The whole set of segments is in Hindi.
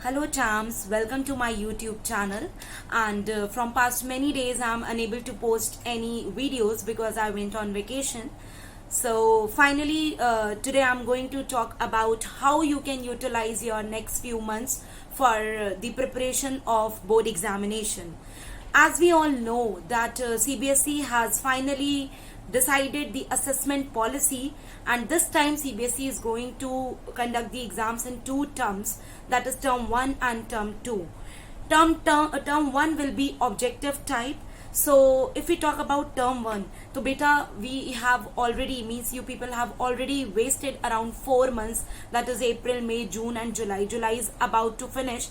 Hello charms, welcome to my YouTube channel. And from past many days I'm unable to post any videos because I went on vacation. So finally today I'm going to talk about how you can utilize your next few months for the preparation of board examination. As we all know that CBSE has finally decided the assessment policy, and this time CBSE is going to conduct the exams in two terms, that is term 1 and term 2. Term 1 will be objective type. So if we talk about term 1, so beta we have already, means you people have already wasted around 4 months, that is April, May, June and July. July is about to finish.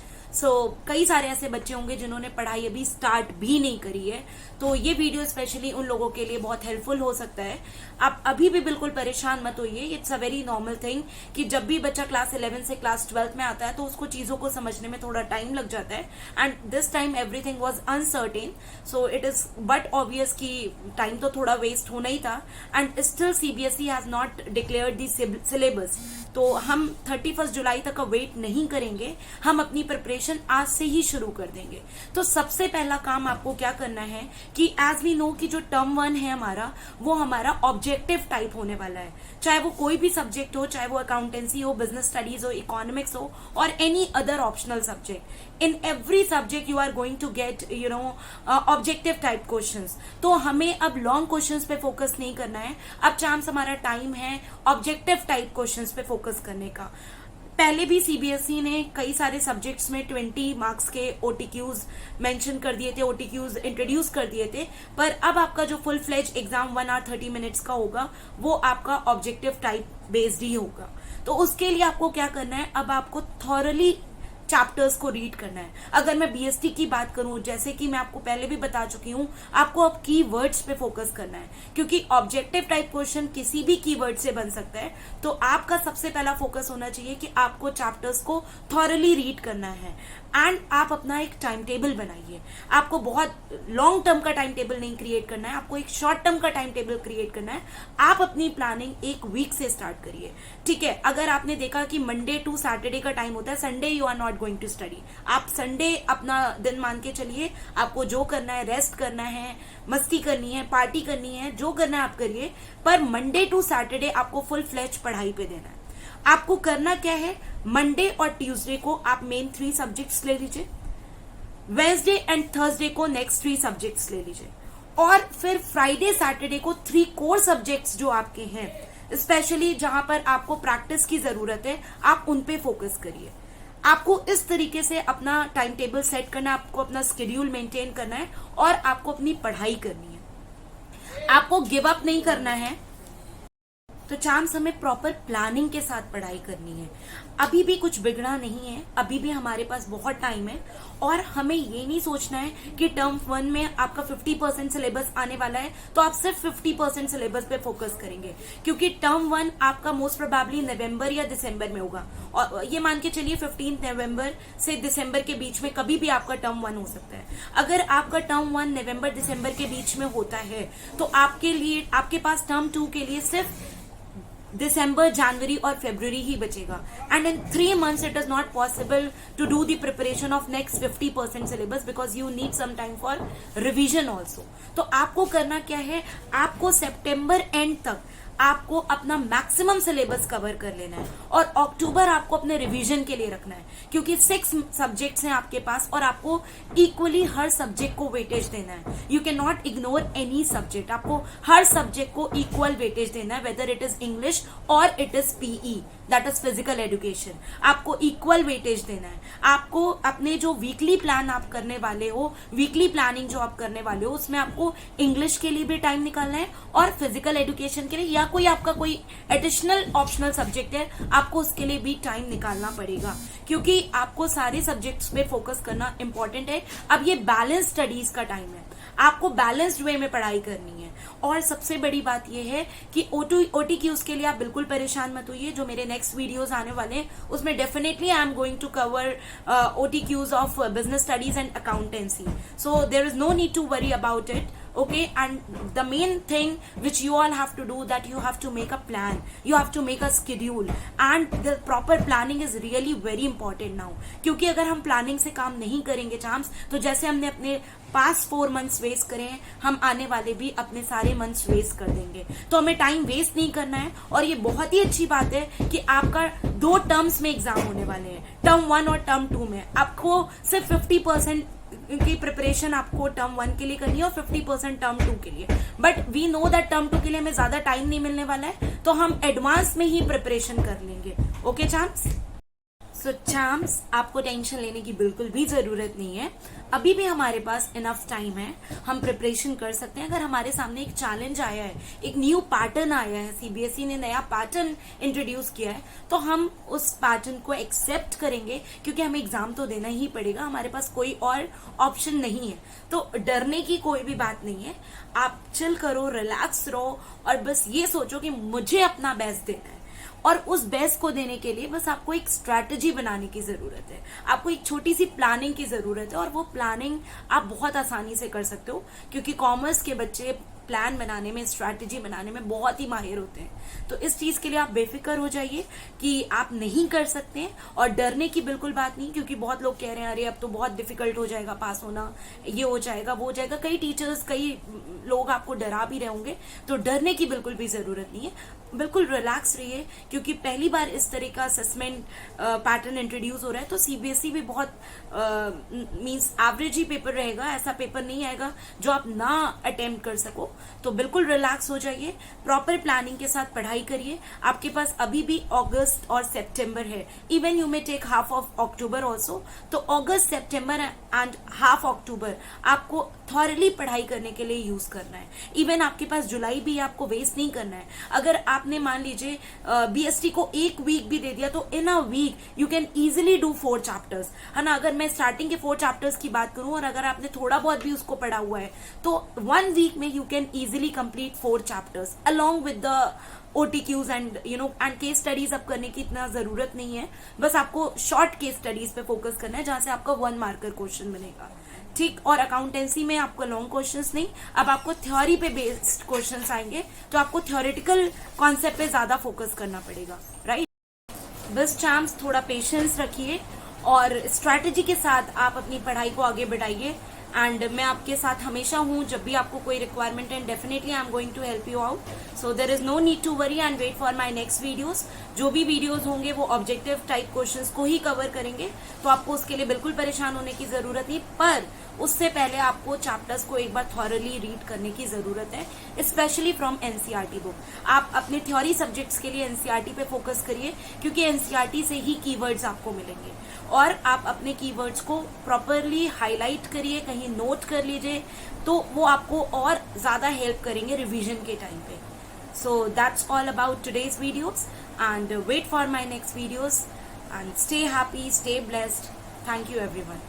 कई सारे ऐसे बच्चे होंगे जिन्होंने पढ़ाई अभी स्टार्ट भी नहीं करी है, तो ये वीडियो स्पेशली उन लोगों के लिए बहुत हेल्पफुल हो सकता है. आप अभी भी बिल्कुल परेशान मत होइए. It's a very normal thing कि जब भी बच्चा क्लास 11 से क्लास 12 में आता है तो उसको चीजों को समझने में थोड़ा टाइम लग जाता है. And this time everything was uncertain, so it is but obvious कि टाइम तो थोड़ा वेस्ट होना ही था. And still CBSE has not declared the syllabus, तो हम 31 जुलाई तक का वेट नहीं करेंगे, हम अपनी प्रिपरेशन आज से ही शुरू कर देंगे. तो सबसे पहला काम आपको क्या करना है कि एज वी नो कि जो टर्म 1 है हमारा, वो हमारा ऑब्जेक्टिव टाइप होने वाला है. चाहे वो कोई भी सब्जेक्ट हो, चाहे वो अकाउंटेंसी हो, बिजनेस स्टडीज हो, इकोनॉमिक्स हो और any other optional subject. In every subject you are going to get objective type questions. तो हमें अब लॉन्ग क्वेश्चंस पे फोकस नहीं करना है. अब चांस हमारा टाइम है ऑब्जेक्टिव टाइप क्वेश्चंस पे फोकस करने का. पहले भी सीबीएसई ने कई सारे सब्जेक्ट्स में 20 मार्क्स के ओटीक्यूज मेंशन कर दिए थे, ओटीक्यूज इंट्रोड्यूस कर दिए थे, पर अब आपका जो full fledged exam 1 hour 30 minutes का होगा वो आपका ऑब्जेक्टिव टाइप बेस्ड ही होगा. तो उसके लिए आपको क्या करना है, अब आपको थॉरली चैप्टर्स को रीड करना है. अगर मैं बीएसटी की बात करूं, जैसे कि मैं आपको पहले भी बता चुकी हूं, आपको अब कीवर्ड्स पे फोकस करना है, क्योंकि ऑब्जेक्टिव टाइप क्वेश्चन किसी भी कीवर्ड से बन सकता है. तो आपका सबसे पहला फोकस होना चाहिए कि आपको चैप्टर्स को थॉरली रीड करना है. एंड आप अपना एक टाइम टेबल बनाइए. आपको बहुत लॉन्ग टर्म का टाइम टेबल नहीं क्रिएट करना है, आपको एक शॉर्ट टर्म का टाइम टेबल क्रिएट करना है. आप अपनी प्लानिंग एक वीक से स्टार्ट करिए. ठीक है, अगर आपने देखा कि मंडे टू सैटरडे का टाइम होता है, Sunday you are not going to study, आप संडे अपना दिन मान के चलिए. आपको जो करना है, रेस्ट करना है, मस्ती करनी है, पार्टी करनी है, जो करना है आप करिए, पर मंडे टू सैटरडे आपको फुल फ्लेज पढ़ाई पे देना है. आपको करना क्या है, मंडे और ट्यूसडे को आप मेन 3 सब्जेक्ट्स ले लीजिए, वेंसडे एंड थर्सडे को नेक्स्ट 3 सब्जेक्ट्स ले लीजिए, और फिर फ्राइडे सैटरडे को 3 कोर सब्जेक्ट्स जो आपके हैं, स्पेशली जहां पर आपको प्रैक्टिस की जरूरत है, आप उन पे फोकस करिए. आपको इस तरीके से अपना टाइम टेबल सेट करना है, आपको अपना शेड्यूल मेंटेन करना है और आपको अपनी पढ़ाई करनी है. आपको गिव अप नहीं करना है. तो चांस हमें प्रॉपर प्लानिंग के साथ पढ़ाई करनी है. अभी भी कुछ बिगड़ा नहीं है, अभी भी हमारे पास बहुत टाइम है, और हमें ये नहीं सोचना है कि टर्म 1 में आपका 50% सिलेबस आने वाला है तो आप सिर्फ 50% सिलेबस पे फोकस करेंगे, क्योंकि टर्म 1 आपका मोस्ट प्रोबेबली नवंबर या दिसंबर में होगा. और ये मान के चलिए 15 नवंबर से दिसंबर के बीच में कभी भी आपका टर्म 1 हो सकता है. अगर आपका टर्म 1 नवंबर दिसंबर के बीच में होता है तो आपके लिए, आपके पास टर्म 2 के लिए सिर्फ दिसंबर, जनवरी और फरवरी ही बचेगा. And in 3 months it is not possible to do the preparation of next 50% syllabus because you need some time for revision also. तो आपको करना क्या है, आपको सितंबर एंड तक आपको अपना मैक्सिमम सिलेबस कवर कर लेना है, और अक्टूबर आपको अपने रिवीजन के लिए रखना है, क्योंकि 6 सब्जेक्ट्स हैं आपके पास और आपको इक्वली हर सब्जेक्ट को वेटेज देना है. You can not ignore any subject. आपको हर सब्जेक्ट को इक्वल वेटेज देना है, वेदर इट इज इंग्लिश और it is PE, that is physical education. आपको इक्वल वेटेज देना है. आपको अपने जो वीकली प्लान आप करने वाले हो, वीकली प्लानिंग जो आप करने वाले हो, उसमें आपको इंग्लिश के लिए भी टाइम निकालना है और फिजिकल एजुकेशन के लिए, या कोई आपका कोई एडिशनल ऑप्शनल सब्जेक्ट है, आपको उसके लिए भी टाइम निकालना पड़ेगा, क्योंकि आपको सारे सब्जेक्ट्स पे फोकस करना इंपॉर्टेंट है. अब ये बैलेंस स्टडीज का टाइम है, आपको बैलेंस्ड वे में पढ़ाई करनी है. और सबसे बड़ी बात यह है कि ओटीक्यूज के लिए आप बिल्कुल परेशान मत होइए. जो मेरे नेक्स्ट वीडियोस आने वाले हैं उसमें definitely I am going to cover OTQs of business studies and accountancy, so there is no need to worry about it. Okay, and the main thing which you all have to do, that you have to make a plan, you have to make a schedule, and the proper planning is really very important now. क्योंकि अगर हम प्लानिंग से काम नहीं करेंगे चाम्स, तो जैसे हमने अपने पास 4 मंथ्स वेस्ट करे हैं, हम आने वाले भी अपने सारे मंथ्स वेस्ट कर देंगे. तो हमें टाइम वेस्ट नहीं करना है. और ये बहुत ही अच्छी बात है कि आपका 2 टर्म्स में एग्जाम होने वाले हैं, टर्म 1 और टर्म 2 में. आपको सिर्फ 50% की प्रिपरेशन आपको टर्म 1 के लिए करनी है और 50% टर्म 2 के लिए. But we know that term 2 के लिए हमें ज्यादा टाइम नहीं मिलने वाला है, तो हम एडवांस में ही प्रिपरेशन कर लेंगे. ओके चाम्स? सो चाम्स, आपको टेंशन लेने की बिल्कुल भी जरूरत नहीं है. अभी भी हमारे पास इनफ टाइम है, हम प्रिपरेशन कर सकते हैं. अगर हमारे सामने एक चैलेंज आया है, एक न्यू पैटर्न आया है, सीबीएसई ने नया पैटर्न इंट्रोड्यूस किया है, तो हम उस पैटर्न को एक्सेप्ट करेंगे, क्योंकि हमें एग्जाम तो देना ही पड़ेगा. हमारे पास कोई और ऑप्शन नहीं है. तो डरने की कोई भी बात नहीं है. आप चिल करो, रिलैक्स रहो, और बस ये सोचो कि मुझे अपना बेस्ट देना है. और उस बेस्ट को देने के लिए बस आपको एक स्ट्रैटेजी बनाने की जरूरत है, आपको एक छोटी सी प्लानिंग की जरूरत है. और वो प्लानिंग आप बहुत आसानी से कर सकते हो, क्योंकि कॉमर्स के बच्चे प्लान बनाने में, स्ट्रैटेजी बनाने में बहुत ही माहिर होते हैं. तो इस चीज के लिए आप बेफिक्र हो जाइए कि आप नहीं कर सकते हैं. और डरने की बिल्कुल बात नहीं, क्योंकि बहुत लोग कह रहे हैं अरे अब तो बहुत डिफिकल्ट हो जाएगा पास होना, ये हो जाएगा, वो हो जाएगा. कई टीचर्स, कई लोग आपको डरा भी रहे होंगे. तो डरने की बिल्कुल भी जरूरत नहीं है. बिल्कुल रिलैक्स रहिए, क्योंकि पहली बार इस तरह का असेसमेंट पैटर्न इंट्रोड्यूस हो रहा है. तो सीबीएसई भी बहुत मींस एवरेज ही पेपर रहेगा, ऐसा पेपर नहीं आएगा जो आप ना अटेम्प्ट कर सको. तो बिल्कुल रिलैक्स हो जाइए, प्रॉपर प्लानिंग के साथ पढ़ाई करिए. आपके पास अभी भी अगस्त और सितंबर है. Even you may take half of October also. तो अगस्त, सितंबर एंड हाफ अक्टूबर आपको थॉरली पढ़ाई करने के लिए यूज करना है. इवन आपके पास जुलाई भी आपको वेस्ट नहीं करना है. अगर आपने मान लीजिए बीएसटी को 1 वीक भी दे दिया, तो in a week you can easily do 4 chapters, है ना. अगर मैं स्टार्टिंग के 4 चैप्टर्स की बात करूं, और अगर आपने थोड़ा बहुत भी उसको पढ़ा हुआ है, तो 1 वीक में you can easily complete 4 chapters along with the OTQs and and case studies. अब करने की इतना जरूरत नहीं है, बस आपको शॉर्ट केस स्टडीज पे फोकस करना है, जहां से आपका 1 मार्कर क्वेश्चन बनेगा. ठीक. और अकाउंटेंसी में आपको लॉन्ग क्वेश्चंस नहीं, अब आपको थ्योरी पे बेस्ड क्वेश्चंस आएंगे, तो आपको थ्योरेटिकल कॉन्सेप्ट पे ज्यादा फोकस करना पड़ेगा. राइट? बस चाम्स, थोड़ा पेशेंस रखिए और स्ट्रैटेजी के साथ आप अपनी पढ़ाई को आगे बढ़ाइए. एंड मैं आपके साथ हमेशा हूँ, जब भी आपको कोई रिक्वायरमेंट है, definitely I am going to help you out. So there is no need to worry and wait for my next videos. जो भी वीडियोज होंगे वो ऑब्जेक्टिव टाइप क्वेश्चंस को ही कवर करेंगे, तो आपको उसके लिए बिल्कुल परेशान होने की जरूरत नहीं. पर उससे पहले आपको चैप्टर्स को एक बार थॉरली रीड करने की जरूरत है, स्पेशली फ्रॉम एनसीईआरटी बुक. आप अपने थ्योरी सब्जेक्ट्स के लिए एनसीईआरटी पे फोकस करिए, क्योंकि एनसीईआरटी से ही कीवर्ड्स आपको मिलेंगे. और आप अपने कीवर्ड्स को प्रॉपरली हाईलाइट करिए, कहीं नोट कर लीजिए, तो वो आपको और ज्यादा हेल्प करेंगे रिवीजन के टाइम पे. So that's all about today's videos, and wait for my next videos, and stay happy, stay blessed. Thank you everyone.